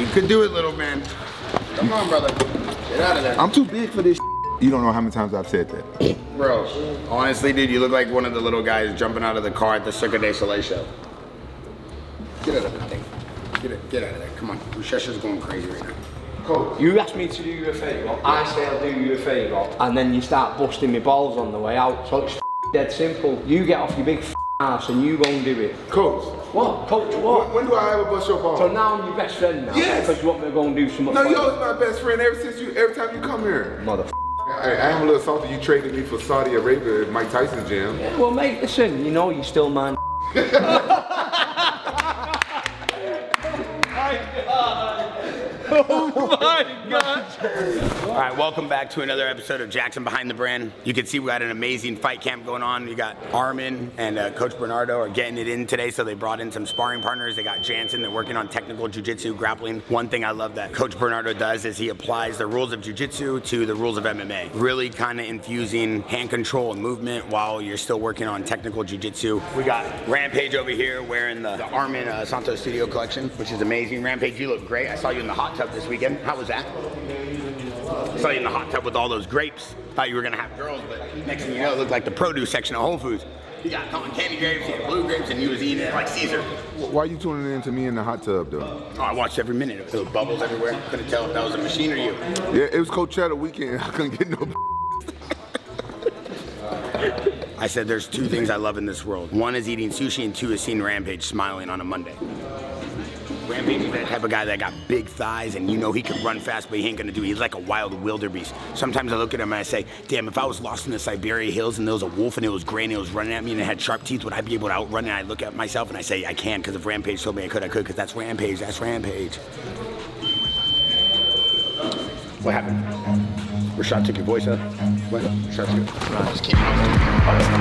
You could do it, little man. Come on, brother. Get out of there. I'm too big for this. You don't know how many times I've said that. Bro, honestly, dude, you look like one of the little guys jumping out of the car at the Cirque du Soleil show. Get out of that thing. Get out of there. Come on. Shesha's going crazy right now. Coach, you ask me to do you a favour, I say I'll do you a favour, and then you start busting my balls on the way out. So it's dead simple. You get off your big ass and you go and do it. Coach. What? Coach, what? When do I ever bust your balls? So now I'm your best friend now? Yes. Because you want me to go and do something. No, you're always my best friend every time you come here. Mother. I am a little salty. You traded me for Saudi Arabia at Mike Tyson's gym. Yeah, well, mate, listen, you know you're still man. Oh my God. All right, welcome back to another episode of Jaxxon Behind the Brand. You can see we got an amazing fight camp going on. You got Arman and Coach Bernardo are getting it in today, so they brought in some sparring partners. They got Jaxxon, they're working on technical jiu-jitsu, grappling. One thing I love that Coach Bernardo does is he applies the rules of jiu-jitsu to the rules of MMA. Really kind of infusing hand control and movement while you're still working on technical jiu-jitsu. We got Rampage over here wearing the Arman Santos Studio collection, which is amazing. Rampage, you look great. I saw you in the hot tub this weekend. How was that? Saw you in the hot tub with all those grapes. Thought you were gonna have girls, but next thing you know, it looked like the produce section of Whole Foods. You got cotton candy grapes, you had blue grapes, and you was eating it like Caesar. Why are you tuning in to me in the hot tub, though? Oh, I watched every minute. There was bubbles everywhere. Couldn't tell if that was a machine or you. Yeah, it was Coachella weekend. I couldn't get no. I said there's two things I love in this world. One is eating sushi, and two is seeing Rampage smiling on a Monday. Rampage is that type of guy that got big thighs and you know he can run fast, but he ain't gonna do it. He's like a wild wildebeest. Sometimes I look at him and I say, damn, if I was lost in the Siberia hills and there was a wolf and it was gray and it was running at me and it had sharp teeth, would I be able to outrun it? And I look at myself and I say, I can, because if Rampage told me I could, because that's Rampage, that's Rampage. What happened? Rashad took your voice up? What? Rashad took it. No, just keep it.